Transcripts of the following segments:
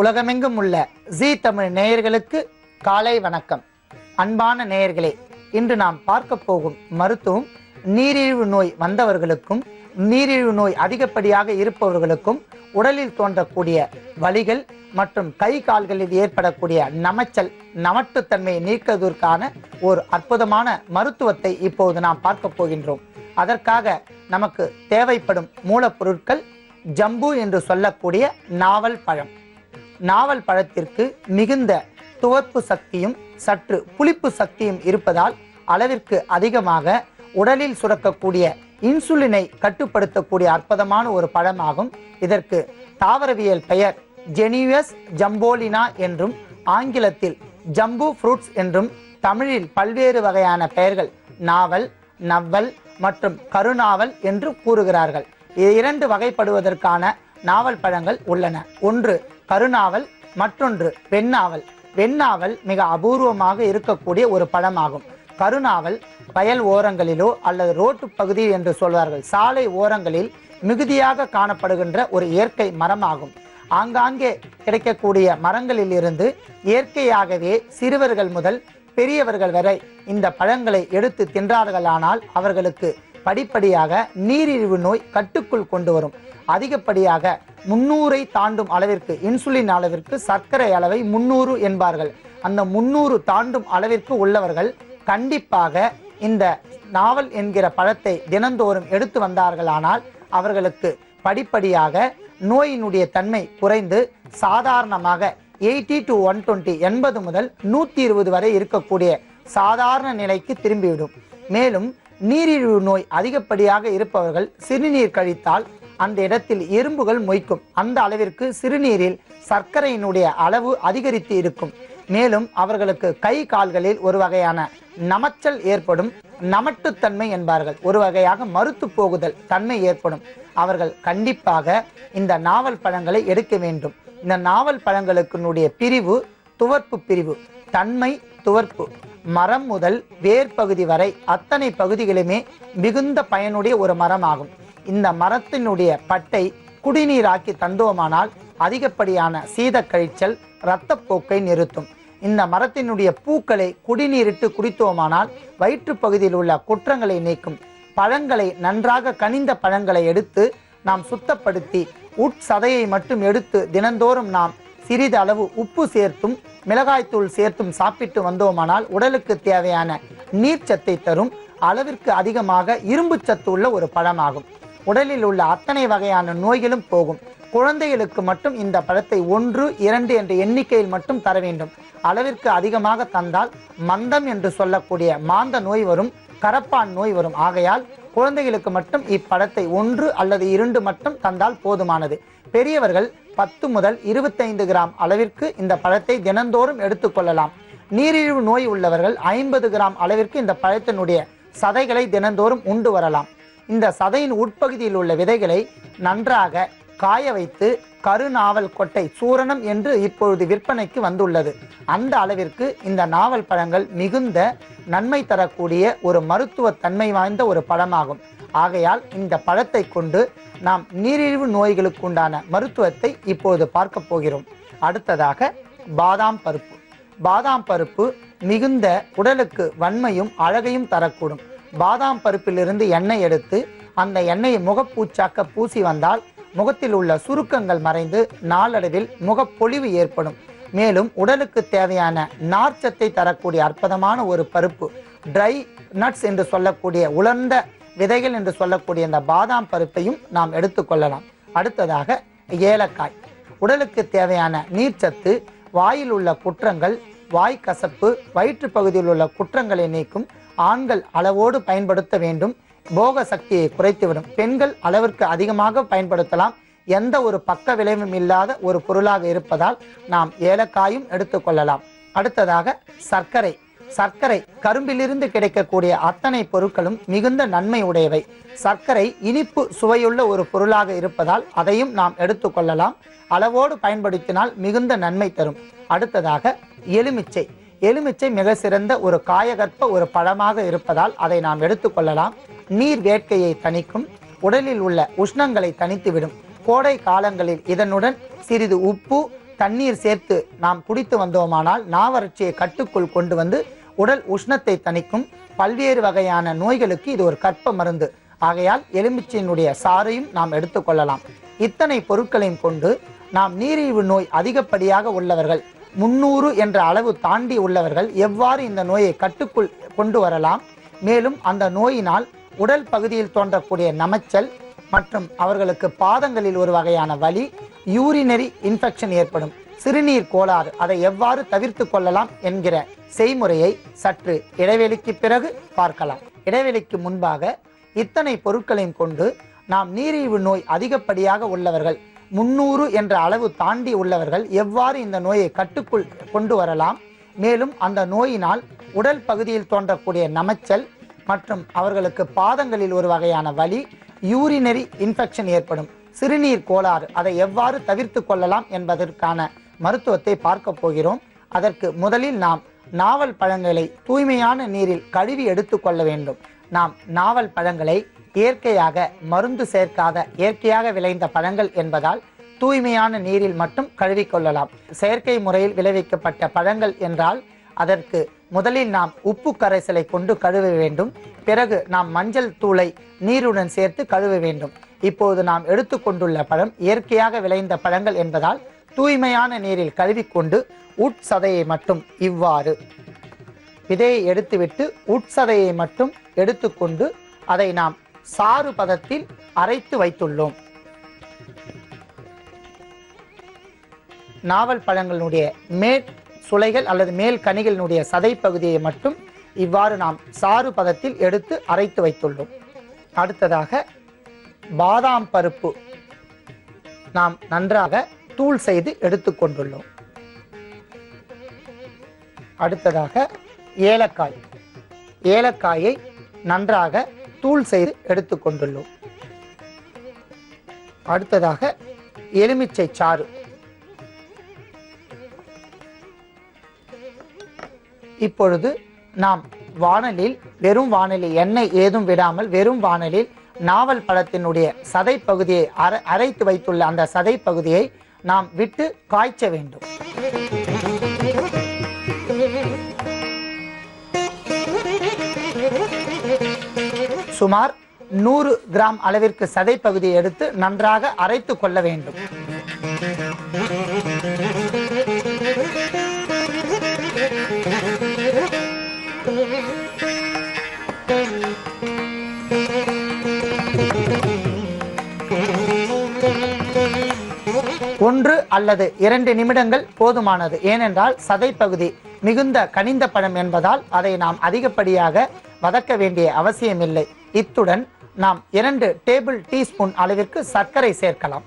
உலகமெங்கும் உள்ள ஜீ தமிழ் நேயர்களுக்கு காலை வணக்கம். அன்பான நேயர்களே, இன்று நாம் பார்க்க போகும் மருத்துவம் நீரிழிவு நோய் வந்தவர்களுக்கும் நீரிழிவு நோய் அதிகப்படியாக இருப்பவர்களுக்கும் உடலில் தோன்றக்கூடிய வலிகள் மற்றும் கை கால்களில் ஏற்படக்கூடிய நமட்டுத்தன்மையை நீக்குவதற்கான ஒரு அற்புதமான மருத்துவத்தை இப்போது நாம் பார்க்க போகின்றோம். அதற்காக நமக்கு தேவைப்படும் மூலப்பொருட்கள் ஜம்பு என்று சொல்லக்கூடிய நாவல் பழம். நாவல் பழத்திற்கு மிகுந்த துவர்ப்பு சக்தியும் சற்று புளிப்பு சக்தியும் இருப்பதால் அளவிற்கு அதிகமாக உடலில் சுரக்கக்கூடிய இன்சுலினை கட்டுப்படுத்தக்கூடிய அற்புதமான ஒரு பழமாகும். இதற்கு தாவரவியல் பெயர் ஜெனியஸ் ஜம்போலினா என்றும் ஆங்கிலத்தில் ஜம்பு ஃப்ரூட்ஸ் என்றும் தமிழில் பல்வேறு வகையான பெயர்கள் நாவல், நவ்வல் மற்றும் கருநாவல் என்று கூறுகிறார்கள். இரண்டு வகைப்படுவதற்கான நாவல் பழங்கள் உள்ளன. ஒன்று கருநாவல், மற்றொன்று வெண்ணாவல். வெண்ணாவல் மிக அபூர்வமாக இருக்கக்கூடிய ஒரு பழமாகும். கருநாவல் வயல் ஓரங்களிலோ அல்லது ரோட்டு பகுதி என்று சொல்வார்கள், சாலை ஓரங்களில் மிகுதியாக காணப்படுகின்ற ஒரு இயற்கை மரமாகும். ஆங்காங்கே கிடைக்கக்கூடிய மரங்களில் இருந்து இயற்கையாகவே சிறுவர்கள் முதல் பெரியவர்கள் வரை இந்த பழங்களை எடுத்து தின்றார்களானால் அவர்களுக்கு படிப்படியாக நீரிழிவு நோய் கட்டுக்குள் கொண்டு வரும். அதிகப்படியாக 300 தாண்டும் அளவிற்கு இன்சுலின் அளவிற்கு சர்க்கரை அளவை 300 என்பார்கள். அந்த 300 தாண்டும் அளவிற்கு உள்ளவர்கள் கண்டிப்பாக இந்த நாவல் என்கிற பழத்தை தினந்தோறும் எடுத்து வந்தார்களானால் அவர்களுக்கு படிப்படியாக நோயினுடைய தன்மை குறைந்து சாதாரணமாக 80 to 120 80 முதல் 120 வரை இருக்கக்கூடிய சாதாரண நிலைக்கு திரும்பிவிடும். மேலும் நீரிழிவு நோய் அதிகப்படியாக இருப்பவர்கள் சிறுநீர் கழித்தால் அந்த இடத்தில் எறும்புகள் மொய்க்கும். அந்த அளவிற்கு சிறுநீரில் சர்க்கரையினுடைய அளவு அதிகரித்து இருக்கும். மேலும் அவர்களுக்கு கை கால்களில் ஒரு வகையான நமச்சல் ஏற்படும். நமட்டுத்தன்மை என்பார்கள், ஒரு வகையாக மறுத்து போகுதல் தன்மை ஏற்படும். அவர்கள் கண்டிப்பாக இந்த நாவல் பழங்களை எடுக்க வேண்டும். இந்த நாவல் பழங்களுக்குனுடைய பிரிவு துவர்ப்பு பிரிவு. தன்மை துவர்ப்பு. மரம் முதல் வேர் பகுதி வரை அத்தனை பகுதிகளுமே மிகுந்த பயனுடைய ஒரு மரமாகும். இந்த மரத்தினுடைய பட்டை குடிநீராக்கி தந்தோமானால் அதிகப்படியான சீத கழிச்சல், இரத்தப்போக்கை நிறுத்தும். இந்த மரத்தினுடைய பூக்களை குடிநீரிட்டு குடித்தோமானால் வயிற்று பகுதியில் உள்ள குற்றங்களை நீக்கும். பழங்களை நன்றாக கனிந்த பழங்களை எடுத்து நாம் சுத்தப்படுத்தி உட்சதையை மட்டும் எடுத்து தினந்தோறும் நாம் சிறிது அளவு உப்பு சேர்த்தும் மிளகாய்த்தூள் சேர்த்தும் சாப்பிட்டு வந்தோமானால் உடலுக்கு தேவையான நீர்ச்சத்தை தரும். அளவிற்கு அதிகமாக இரும்பு சத்து உள்ள ஒரு பழமாகும். உடலில் உள்ள அத்தனை வகையான நோய்களும் போகும். குழந்தைகளுக்கு மட்டும் இந்த பழத்தை 1, 2 என்ற எண்ணிக்கையில் மட்டும் தர வேண்டும். அளவிற்கு அதிகமாக தந்தால் மந்தம் என்று சொல்லக்கூடிய மாந்த நோய் வரும், கரப்பான் நோய் வரும். ஆகையால் குழந்தைகளுக்கு மட்டும் இப்பழத்தை 1 அல்லது 2 மட்டும் தந்தால் போதுமானது. பெரியவர்கள் 10 முதல் 25 கிராம் அளவிற்கு இந்த பழத்தை தினந்தோறும் எடுத்துக்கொள்ளலாம். நீரிழிவு நோய் உள்ளவர்கள் 50 கிராம் அளவிற்கு இந்த பழத்தினுடைய சதைகளை தினந்தோறும் உண்டு வரலாம். இந்த சதையின் உட்பகுதியில் உள்ள விதைகளை நன்றாக காய வைத்து கருநாவல் கொட்டை சூரணம் என்று இப்பொழுது விற்பனைக்கு வந்துள்ளது. அந்த அளவிற்கு இந்த நாவல் பழங்கள் மிகுந்த நன்மை தரக்கூடிய ஒரு மருத்துவ தன்மை வாய்ந்த ஒரு பழமாகும். ஆகையால் இந்த பழத்தை கொண்டு நாம் நீரிழிவு நோய்களுக்கு உண்டான மருத்துவத்தை இப்போது பார்க்க போகிறோம். அடுத்ததாக பாதாம் பருப்பு. பாதாம் பருப்பு மிகுந்த உடலுக்கு வன்மையும் அழகையும் தரக்கூடும். பாதாம் பருப்பிலிருந்து எண்ணெய் எடுத்து அந்த எண்ணெயை முகப்பூச்சாக்க பூசி வந்தால் முகத்தில் உள்ள சுருக்கங்கள் மறைந்து நாளடைவில் முகப்பொலிவு ஏற்படும். மேலும் உடலுக்கு தேவையான நார்ச்சத்தை தரக்கூடிய அற்புதமான ஒரு பருப்பு. ட்ரை நட்ஸ் என்று சொல்லக்கூடிய உலர்ந்த விதைகள் என்று சொல்லக்கூடிய இந்த பாதாம் பருப்பையும் நாம் எடுத்துக்கொள்ளலாம். அடுத்ததாக ஏலக்காய். உடலுக்கு தேவையான நீர்ச்சத்து, வாயில் உள்ள குற்றங்கள், வாய் கசப்பு, வயிற்று பகுதியில் உள்ள குற்றங்களை நீக்கும். ஆண்கள் அளவோடு பயன்படுத்த வேண்டும். போக சக்தியை குறைத்துவிடும். பெண்கள் அளவிற்கு அதிகமாக பயன்படுத்தலாம். எந்த ஒரு பக்க விளைவும் இல்லாத ஒரு பொருளாக இருப்பதால் நாம் ஏலக்காயும் எடுத்துக்கொள்ளலாம். அடுத்ததாக சர்க்கரை. சர்க்கரை கரும்பிலிருந்து கிடைக்கக்கூடிய அத்தனை பொருட்களும் மிகுந்த நன்மை உடையவை. சர்க்கரை இனிப்பு சுவையுள்ள ஒரு பொருளாக இருப்பதால் அதையும் நாம் எடுத்துக்கொள்ளலாம். அளவோடு பயன்படுத்தினால் மிகுந்த நன்மை தரும். அடுத்ததாக எலுமிச்சை. எலுமிச்சை மிக சிறந்த ஒரு காயகற்ப ஒரு பழமாக இருப்பதால் அதை நாம் எடுத்துக்கொள்ளலாம். நீர் வேட்கையை தணிக்கும். உடலில் உள்ள உஷ்ணங்களை தணித்துவிடும். கோடை காலங்களில் இதனுடன் சிறிது உப்பு, தண்ணீர் சேர்த்து நாம் குடித்து வந்தோமானால் நாவறட்சியை கட்டுக்குள் கொண்டு வந்து உடல் உஷ்ணத்தை தணிக்கும். பல்வேறு வகையான நோய்களுக்கு இது ஒரு கற்ப மருந்து. ஆகையால் எலுமிச்சையினுடைய சாறையும் நாம் எடுத்துக்கொள்ளலாம். இத்தனை பொருட்களையும் கொண்டு நாம் நீரிழிவு நோய் அதிகப்படியாக உள்ளவர்கள், 300 என்ற அளவு தாண்டி உள்ளவர்கள் எவ்வாறு இந்த நோயை கட்டுக்குள் கொண்டு வரலாம், மேலும் அந்த நோயினால் உடல் பகுதியில் தோன்றக்கூடிய நமைச்சல் மற்றும் அவர்களுக்கு பாதங்களில் ஒரு வகையான வலி, யூரினரி இன்ஃபெக்ஷன் ஏற்படும், சிறுநீர் கோளாறு, அதை எவ்வாறு தவிர்த்து கொள்ளலாம் என்கிற செய்முறையை சற்று இடைவெளிக்கு பிறகு பார்க்கலாம். இடைவெளிக்கு முன்பாக இத்தனை பொருட்களையும் கொண்டு நாம் நீரிழிவு நோய் அதிகப்படியாக உள்ளவர்கள், 300 என்ற அளவு தாண்டி உள்ளவர்கள் எவ்வாறு இந்த நோயை கட்டுக்குள் கொண்டு வரலாம், மேலும் அந்த நோயினால் உடல் பகுதியில் தோன்றக்கூடிய நமைச்சல் மற்றும் அவர்களுக்கு பாதங்களில் ஒரு வகையான வலி, யூரினரி இன்ஃபெக்ஷன் ஏற்படும், சிறுநீர் கோளாறு, அதை எவ்வாறு தவிர்த்து கொள்ளலாம் என்பதற்கான மருத்துவத்தை பார்க்க போகிறோம். அதற்கு முதலில் நாம் நாவல் பழங்களை தூய்மையான நீரில் கழுவி எடுத்துக்கொள்ள வேண்டும். நாம் நாவல் பழங்களை இயற்கையாக மருந்து சேர்க்காத இயற்கையாக விளைந்த பழங்கள் என்பதால் தூய்மையான நீரில் மட்டும் கழுவிக்கொள்ளலாம். செயற்கை முறையில் விளைவிக்கப்பட்ட பழங்கள் என்றால் அதற்கு முதலில் நாம் உப்பு கரைசலை கொண்டு கழுவ வேண்டும். பிறகு நாம் மஞ்சள் தூளை நீருடன் சேர்த்து கழுவ வேண்டும். இப்போது நாம் எடுத்துக்கொண்டுள்ள பழம் இயற்கையாக விளைந்த பழங்கள் என்பதால் தூய்மையான நீரில் கழுவிக்கொண்டு உட்சதையை மட்டும் இவ்வாறு விதையை எடுத்துவிட்டு உட்சதையை மட்டும் எடுத்துக்கொண்டு அதை நாம் சாறு பதத்தில் அரைத்து வைத்துள்ளோம். நாவல் பழங்களுடைய மேல் சுளைகள் அல்லது மேல் கனிகளினுடைய சதை பகுதியை மட்டும் இவ்வாறு நாம் சாறு பதத்தில் எடுத்து அரைத்து வைத்துள்ளோம். அடுத்ததாக பாதாம் பருப்பு நாம் நன்றாக தூள் செய்து எடுத்துக்கொண்டுள்ளோம். அடுத்ததாக ஏலக்காயை நன்றாக தூள் செய்து எடுத்துக்கொண்டுள்ளோம். அடுத்ததாக எலுமிச்சை சாறு. இப்பொழுது நாம் வாணலில் வெறும் வாணலில் எண்ணெய் ஏதும் விடாமல் வெறும் வாணலில் நாவல் பழத்தினுடைய சதை பகுதியை அரைத்து வைத்துள்ள அந்த சதை பகுதியை நாம் விட்டு காய்ச்ச வேண்டும். சுமார் 100 கிராம் அளவிற்கு சதை பகுதியை எடுத்து நன்றாக அரைத்து கொள்ள வேண்டும். ஒன்று அல்லது 2 நிமிடங்கள் போதுமானது. ஏனென்றால் சதை பகுதி மிகுந்த கனிந்த பழம் என்பதால் அதை நாம் அதிகப்படியாக வதக்க வேண்டிய அவசியமில்லை. இத்துடன் நாம் 2 டேபிள் டீஸ்பூன் அளவிற்கு சர்க்கரை சேர்க்கலாம்.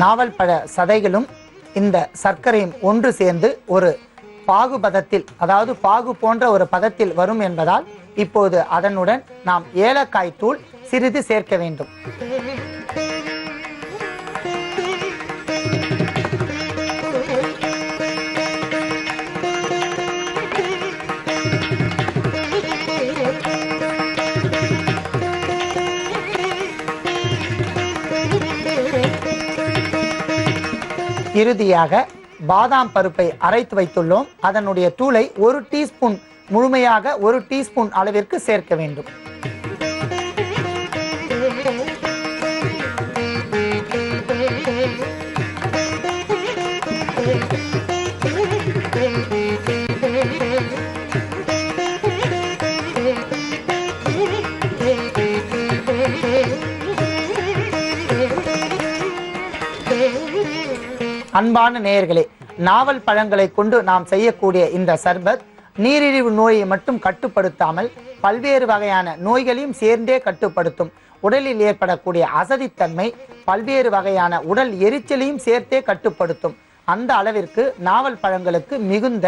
நாவல் பழ சதைகளும் இந்த சர்க்கரையும் ஒன்று சேர்ந்து ஒரு பாகுபதத்தில், அதாவது பாகு போன்ற ஒரு பதத்தில் வரும் என்பதால் இப்போது அதனுடன் நாம் ஏலக்காய் தூள் சிறிது சேர்க்க வேண்டும். இறுதியாக பாதாம் பருப்பை அரைத்து வைத்துள்ளோம். அதனுடைய தூளை 1 டீஸ்பூன் முழுமையாக 1 டீஸ்பூன் அளவிற்கு சேர்க்க வேண்டும். அன்பான நேயர்களே, நாவல் பழங்களை கொண்டு நாம் செய்யக்கூடிய இந்த சர்பத் நீரிழிவு நோயை மட்டும் கட்டுப்படுத்தாமல் பல்வேறு வகையான நோய்களையும் சேர்ந்தே கட்டுப்படுத்தும். உடலில் ஏற்படக்கூடிய அசதித்தன்மை, பல்வேறு வகையான உடல் எரிச்சலையும் சேர்த்தே கட்டுப்படுத்தும். அந்த அளவிற்கு நாவல் பழங்களுக்கு மிகுந்த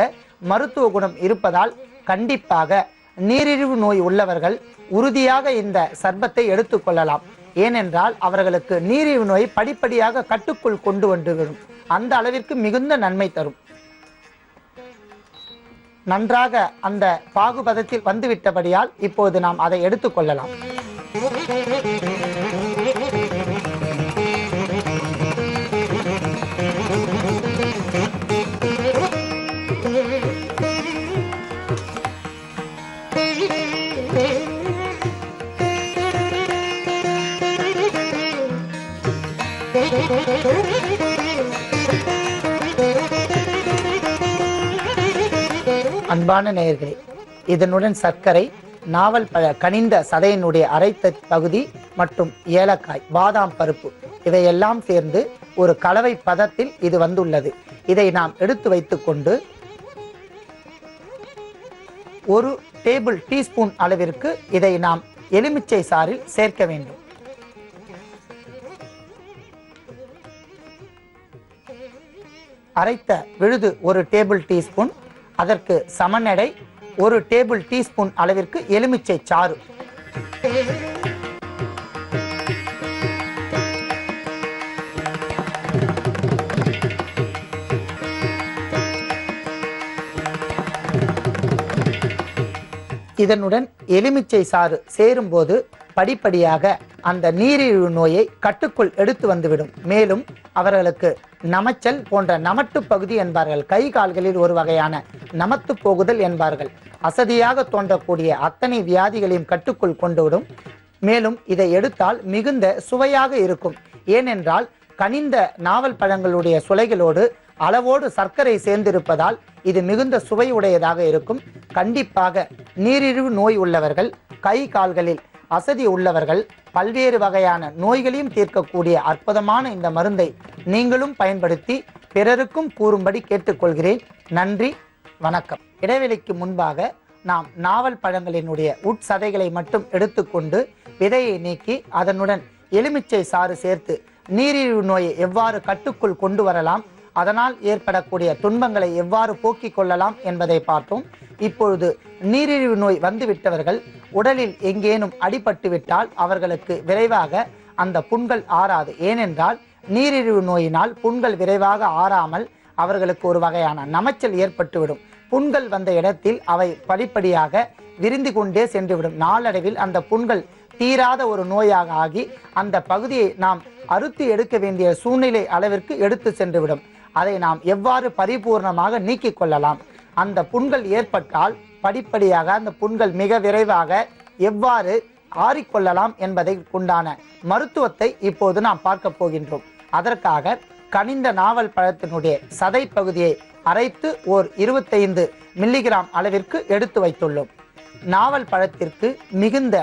மருத்துவ குணம் இருப்பதால் கண்டிப்பாக நீரிழிவு நோய் உள்ளவர்கள் உறுதியாக இந்த சர்பத்தை எடுத்துக்கொள்ளலாம். ஏனென்றால் அவர்களுக்கு நீரிழிவு நோய் படிப்படியாக கட்டுக்குள் கொண்டு வந்துவிடும். அந்த அளவிற்கு மிகுந்த நன்மை தரும். நன்றாக அந்த பாகுபதத்தில் வந்துவிட்டபடியால் இப்போது நாம் அதை எடுத்துக்கொள்ளலாம். அன்பான நேயர்களே, இதனுடன் சர்க்கரை, நாவல் பழ கனிந்த சதையினுடைய அரைத்த பகுதி மற்றும் ஏலக்காய், பாதாம் பருப்பு இவையெல்லாம் சேர்ந்து ஒரு கலவை பதத்தில் இது வந்துள்ளது. இதை நாம் எடுத்து வைத்துக்கொண்டு 1 டேபிள் டீஸ்பூன் அளவிற்கு இதை நாம் எலுமிச்சை சாறில் சேர்க்க வேண்டும். அரைத்த விழுது 1 டேபிள் டீஸ்பூன், அதற்கு சமநடை 1 டேபிள் டீஸ்பூன் அளவிற்கு எலுமிச்சை சாறு. இதனுடன் எலுமிச்சை சாறு சேரும்போது படிப்படியாக அந்த நீரிழிவு நோயை கட்டுக்குள் எடுத்து வந்துவிடும். மேலும் அவர்களுக்கு நமச்சல் போன்ற நமட்டு பகுதி என்பார்கள், கை கால்களில் ஒரு வகையான நமத்து போகுதல் என்பார்கள், அசதியாக தோன்றக்கூடிய அத்தனை வியாதிகளையும் கட்டுக்குள் கொண்டுவிடும். மேலும் இதை எடுத்தால் மிகுந்த சுவையாக இருக்கும். ஏனென்றால் கனிந்த நாவல் பழங்களுடைய சுளைகளோடு அளவோடு சர்க்கரை சேர்ந்திருப்பதால் இது மிகுந்த சுவை உடையதாக இருக்கும். கண்டிப்பாக நீரிழிவு நோய் உள்ளவர்கள், கை கால்களில் அசதி உள்ளவர்கள், பல்வேறு வகையான நோய்களையும் தீர்க்கக்கூடிய அற்புதமான இந்த மருந்தை நீங்களும் பயன்படுத்தி பிறருக்கும் கூறும்படி கேட்டுக்கொள்கிறேன். நன்றி, வணக்கம். இடைவெளிக்கு முன்பாக நாம் நாவல் பழங்களினுடைய உட்சதைகளை மட்டும் எடுத்துக்கொண்டு விதையை நீக்கி அதனுடன் எலுமிச்சை சாறு சேர்த்து நீரிழிவு நோயை எவ்வாறு கட்டுக்குள் கொண்டு வரலாம், அதனால் ஏற்படக்கூடிய துன்பங்களை எவ்வாறு போக்கிக் கொள்ளலாம் என்பதை பார்த்தோம். இப்பொழுது நீரிழிவு நோய் வந்துவிட்டவர்கள் உடலில் எங்கேனும் அடிபட்டு விட்டால் அவர்களுக்கு விரைவாக அந்த புண்கள் ஆறாது. ஏனென்றால் நீரிழிவு நோயினால் புண்கள் விரைவாக ஆறாமல் அவர்களுக்கு ஒரு வகையான நமச்சல் ஏற்பட்டுவிடும். புண்கள் வந்த இடத்தில் அவை படிப்படியாக விரிந்து கொண்டே சென்றுவிடும். நாளடைவில் அந்த புண்கள் தீராத ஒரு நோயாக ஆகி அந்த பகுதியை நாம் அறுத்து எடுக்க வேண்டிய சூழ்நிலை அளவிற்கு எடுத்து சென்றுவிடும். அதை நாம் எவ்வாறு பரிபூர்ணமாக நீக்கிக் கொள்ளலாம், அந்த புண்கள் ஏற்பட்டால் படிப்படியாக அந்த புண்கள் மிக விரைவாக எவ்வாறு ஆறிக்கொள்ளலாம் என்பதை உண்டான மருத்துவத்தை இப்போது நாம் பார்க்க போகின்றோம். அதற்காக கனிந்த நாவல் பழத்தினுடைய சதை பகுதியை அரைத்து ஓர் 25 மில்லிகிராம் அளவிற்கு எடுத்து வைத்துள்ளோம். நாவல் பழத்திற்கு மிகுந்த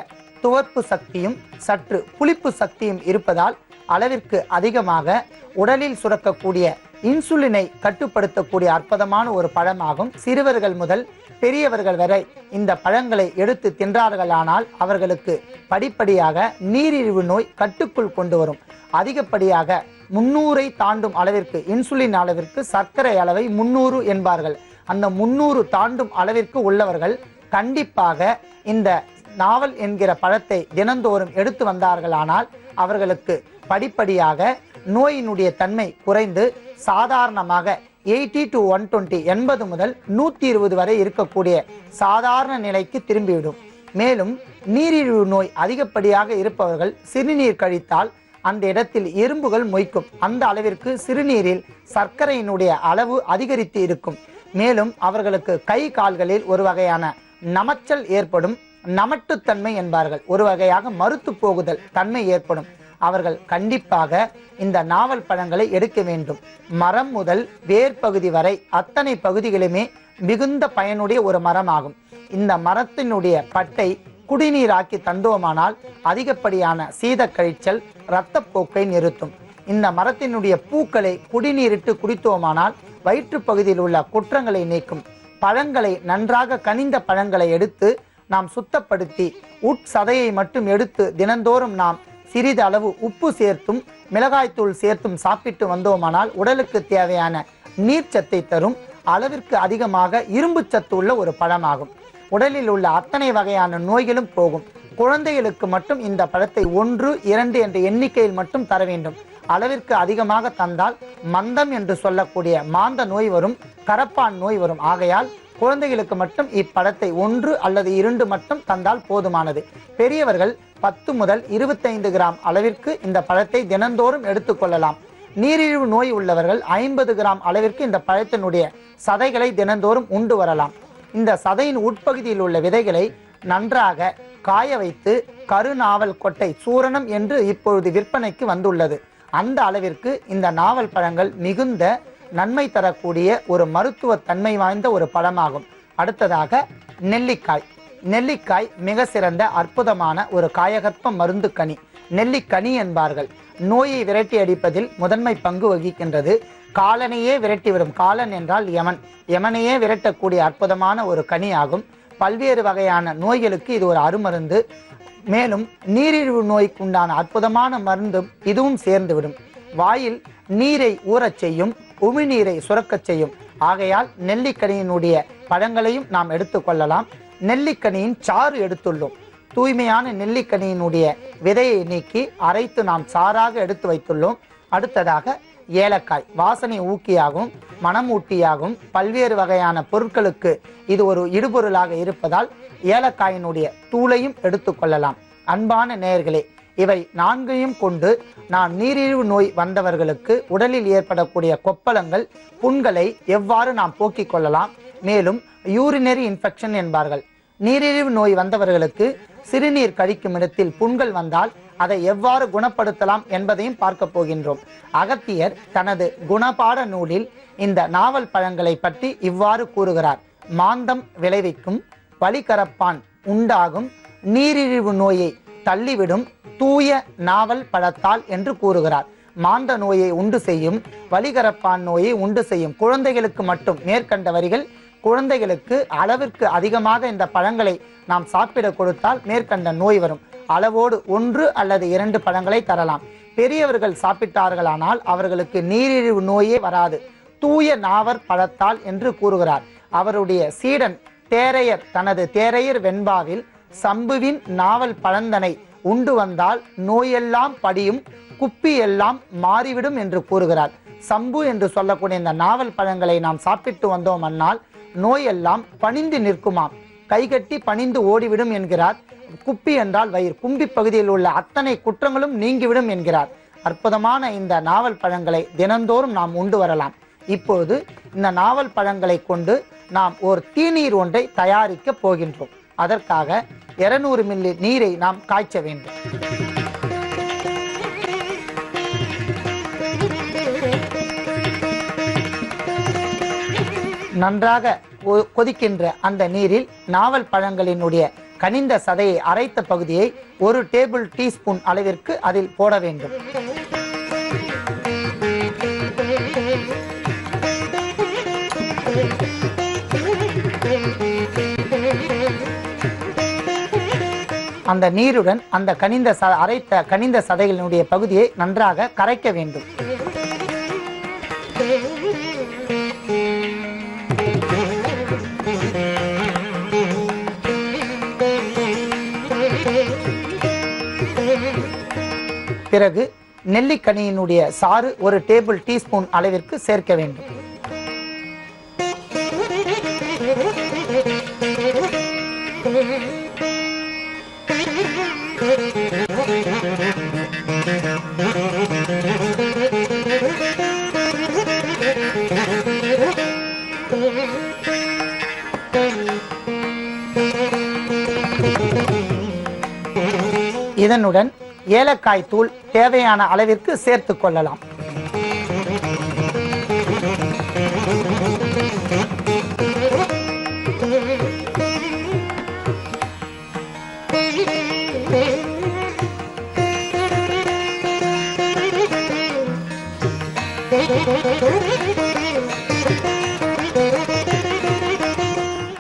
துவர்ப்பு சக்தியும் சற்று புளிப்பு சக்தியும் இருப்பதால் அளவிற்கு அதிகமாக உடலில் சுரக்கக்கூடிய இன்சுலினை கட்டுப்படுத்தக்கூடிய அற்புதமான ஒரு பழமாகும். சிறுவர்கள் முதல் பெரியவர்கள் வரை இந்த பழங்களை எடுத்து தின்றார்களானால் அவர்களுக்கு படிப்படியாக நீரிழிவு நோய் கட்டுக்குள் கொண்டு வரும். அதிகப்படியாக 300 தாண்டும் அளவிற்கு இன்சுலின் அளவிற்கு சர்க்கரை அளவை 300 என்பார்கள். அந்த 300 தாண்டும் அளவிற்கு உள்ளவர்கள் கண்டிப்பாக இந்த நாவல் என்கிற பழத்தை தினந்தோறும் எடுத்து வந்தார்களானால் அவர்களுக்கு படிப்படியாக நோயினுடைய தன்மை குறைந்து சாதாரணமாக 80 to 120 80 முதல் 120 வரை இருக்கக்கூடிய சாதாரண நிலைக்கு திரும்பிவிடும். மேலும் நீரிழிவு நோய் அதிகப்படியாக இருப்பவர்கள் சிறுநீர் கழித்தால் அந்த இடத்தில் எறும்புகள் மொய்க்கும். அந்த அளவிற்கு சிறுநீரில் சர்க்கரையினுடைய அளவு அதிகரித்து இருக்கும். மேலும் அவர்களுக்கு கை கால்களில் ஒரு வகையான நமச்சல் ஏற்படும். நமட்டுத்தன்மை என்பார்கள், ஒரு வகையாக மறுத்து போகுதல் தன்மை ஏற்படும். அவர்கள் கண்டிப்பாக இந்த நாவல் பழங்களை எடுக்க வேண்டும். மரம் முதல் வேர் பகுதி வரை அத்தனை பகுதிகளுமே மிகுந்த பயனுடைய ஒரு மரமாகும். இந்த மரத்தினுடைய பட்டை குடிநீராக்கி தந்தோமானால் அதிகப்படியான சீத கழிச்சல், இரத்தப்போக்கை நிறுத்தும். இந்த மரத்தினுடைய பூக்களை குடிநீரிட்டு குடித்தோமானால் வயிற்று பகுதியில் உள்ள குற்றங்களை நீக்கும். பழங்களை நன்றாக கனிந்த பழங்களை எடுத்து நாம் சுத்தப்படுத்தி உட்சதையை மட்டும் எடுத்து தினந்தோறும் நாம் சிறிது அளவு உப்பு சேர்த்தும் மிளகாய்த்தூள் சேர்த்தும் சாப்பிட்டு வந்தோமானால் உடலுக்கு தேவையான நீர்ச்சத்தை தரும், அளவிற்கு அதிகமாக இரும்பு சத்து உள்ள ஒரு பழமாகும். உடலில் உள்ள அத்தனை வகையான நோய்களும் போகும். குழந்தைகளுக்கு மட்டும் இந்த பழத்தை 1, 2 என்ற எண்ணிக்கையில் மட்டும் தர வேண்டும். அளவிற்கு அதிகமாக தந்தால் மந்தம் என்று சொல்லக்கூடிய மாந்த நோய் வரும், கரப்பான் நோய் வரும். ஆகையால் குழந்தைகளுக்கு மட்டும் இப்பழத்தை 1 அல்லது 2 மட்டும் தந்தால் போதுமானது. பெரியவர்கள் 10 முதல் 25 கிராம் அளவிற்கு இந்த பழத்தை தினந்தோறும் எடுத்துக்கொள்ளலாம். நீரிழிவு நோய் உள்ளவர்கள் 50 கிராம் அளவிற்கு இந்த பழத்தினுடைய சதைகளை தினந்தோறும் உண்டு வரலாம். இந்த சதையின் உட்பகுதியில் உள்ள விதைகளை நன்றாக காய வைத்து கருநாவல் கொட்டை சூரணம் என்று இப்பொழுது விற்பனைக்கு வந்துள்ளது. அந்த அளவிற்கு இந்த நாவல் பழங்கள் மிகுந்த நன்மை தரக்கூடிய ஒரு மருத்துவ தன்மை வாய்ந்த ஒரு பழமாகும். அடுத்ததாக நெல்லிக்காய். நெல்லிக்காய் மிக சிறந்த அற்புதமான ஒரு காயகற்ப மருந்து கனி. நெல்லிக்கனி என்பார்கள். நோயை விரட்டி அடிப்பதில் முதன்மை பங்கு வகிக்கின்றது. காலனையே விரட்டிவிடும். காலன் என்றால் யமன். யமனையே விரட்டக்கூடிய அற்புதமான ஒரு கனி ஆகும். பல்வேறு வகையான நோய்களுக்கு இது ஒரு அருமருந்து. மேலும் நீரிழிவு நோய்க்கு உண்டான அற்புதமான மருந்தும் இதுவும் சேர்ந்துவிடும். வாயில் நீரை ஊறச் செய்யும், உமிழ்நீரை சுரக்கச் செய்யும். ஆகையால் நெல்லிக்கனியினுடைய பழங்களையும் நாம் எடுத்துக்கொள்ளலாம். நெல்லிக்கனியின் சாறு எடுத்துள்ளோம். தூய்மையான நெல்லிக்கனியினுடைய விதையை நீக்கி அரைத்து நாம் சாறாக எடுத்து வைத்துள்ளோம். அடுத்ததாக ஏலக்காய். வாசனை ஊக்கியாகவும் மனமூட்டியாகவும் பல்வேறு வகையான பொருட்களுக்கு இது ஒரு இடுபொருளாக இருப்பதால் ஏலக்காயினுடைய தூளையும் எடுத்துக்கொள்ளலாம். அன்பான நேயர்களே, இவை 4ஐயும் கொண்டு நாம் நீரிழிவு நோய் வந்தவர்களுக்கு உடலில் ஏற்படக்கூடிய கொப்பளங்கள், புண்களை எவ்வாறு நாம் போக்கிக் கொள்ளலாம், மேலும் யூரினரி இன்ஃபெக்ஷன் என்பார்கள். நீரிழிவு நோய் வந்தவர்களுக்கு சிறுநீர் கழிக்கும் இடத்தில் புண்கள் வந்தால் அதை எவ்வாறு குணப்படுத்தலாம் என்பதையும் பார்க்க போகின்றோம். அகத்தியர் தனது குணபாட நூலில் இந்த நாவல் பழங்களை பற்றி இவ்வாறு கூறுகிறார். மாந்தம் விளைவிக்கும், வலிகரப்பான் உண்டாகும், நீரிழிவு நோயை தள்ளிவிடும் தூய நாவல் பழத்தால் என்று கூறுகிறார். மாந்த நோயை உண்டு செய்யும், வலிகரப்பான் நோயை உண்டு செய்யும். குழந்தைகளுக்கு மட்டும் மேற்கண்ட வரிகள் குழந்தைகளுக்கு அளவிற்கு அதிகமாக இந்த பழங்களை நாம் சாப்பிட கொடுத்தால் மேற்கண்ட நோய் வரும். அளவோடு 1 அல்லது 2 பழங்களை தரலாம். பெரியவர்கள் சாப்பிட்டார்களானால் அவர்களுக்கு நீரிழிவு நோயே வராது. தூய நாவற் பழத்தால் என்று கூறுகிறார். அவருடைய சீடன் தேரையர் தனது தேரையர் வெண்பாவில் சம்புவின் நாவல் பழந்தனை உண்டு வந்தால் நோயெல்லாம் படியும், குப்பி எல்லாம் மாறிவிடும் என்று கூறுகிறார். சம்பு என்று சொல்லக்கூடிய இந்த நாவல் பழங்களை நாம் சாப்பிட்டு வந்தோம் அன்னால் நோயெல்லாம் பணிந்து நிற்குமாம், கைகட்டி பணிந்து ஓடிவிடும் என்கிறார். குப்பி என்றால் வயிறு, கும்பி பகுதியில் உள்ள அத்தனை குற்றங்களும் நீங்கிவிடும் என்கிறார். அற்புதமான இந்த நாவல் பழங்களை தினந்தோறும் நாம் உண்டு வரலாம். இப்பொழுது இந்த நாவல் பழங்களை கொண்டு நாம் ஒரு தீநீர் ஒன்றை தயாரிக்க போகின்றோம். அதற்காக 200 மில்லி நீரை நாம் காய்ச்ச வேண்டும். நன்றாக கொதிக்கின்ற அந்த நீரில் நாவல் பழங்களினுடைய கனிந்த சதையை அரைத்த பகுதியை 1 டேபிள் டீஸ்பூன் அளவிற்கு அதில் போட வேண்டும். அந்த நீருடன் அந்த அரைத்த கனிந்த சதைகளினுடைய பகுதியை நன்றாக கரைக்க வேண்டும். பிறகு நெல்லிக்கனியினுடைய சாறு 1 டேபிள் டீஸ்பூன் அளவிற்கு சேர்க்க வேண்டும். இதனுடன் ஏலக்காய் தூள் தேவையான அளவிற்கு சேர்த்துக் கொள்ளலாம்.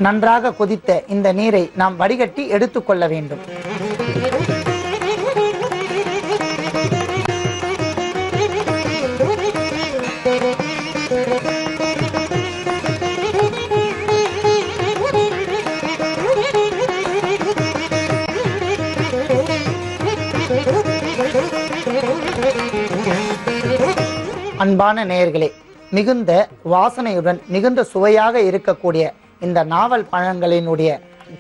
நன்றாக கொதித்த இந்த நீரை நாம் வடிகட்டி எடுத்துக்கொள்ள வேண்டும். அன்பான நேயர்களே, மிகுந்த வாசனையுடன் மிகுந்த சுவையாக இருக்கக்கூடிய இந்த நாவல் பழங்களினுடைய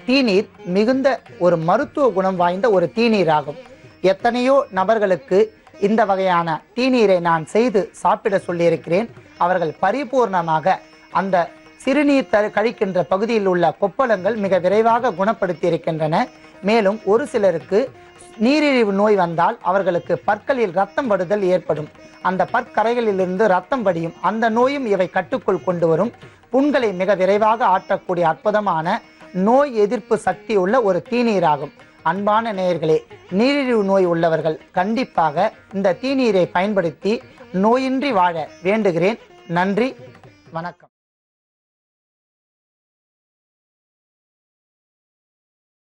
தீநீர் மிகுந்த ஒரு மருத்துவ குணம் வாய்ந்த ஒரு தீநீர் ஆகும். எத்தனையோ நபர்களுக்கு இந்த வகையான தீநீரை நான் செய்து சாப்பிட சொல்லியிருக்கிறேன். அவர்கள் பரிபூர்ணமாக அந்த சிறுநீர் கழிக்கின்ற பகுதியில் உள்ள கொப்பளங்கள் மிக விரைவாக குணப்படுத்தி இருக்கின்றன. மேலும் ஒரு சிலருக்கு நீரிழிவு நோய் வந்தால் அவர்களுக்கு பற்களில் ரத்தம் வடுதல் ஏற்படும். அந்த பற்கரைகளிலிருந்து ரத்தம் வடியும். அந்த நோயும் இவை கட்டுக்குள் கொண்டு வரும். புண்களை மிக விரைவாக ஆற்றக்கூடிய அற்புதமான நோய் எதிர்ப்பு சக்தி உள்ள ஒரு தீநீராகும். அன்பான நேயர்களே, நீரிழிவு நோய் உள்ளவர்கள் கண்டிப்பாக இந்த தீநீரை பயன்படுத்தி நோயின்றி வாழ வேண்டுகிறேன். நன்றி, வணக்கம்.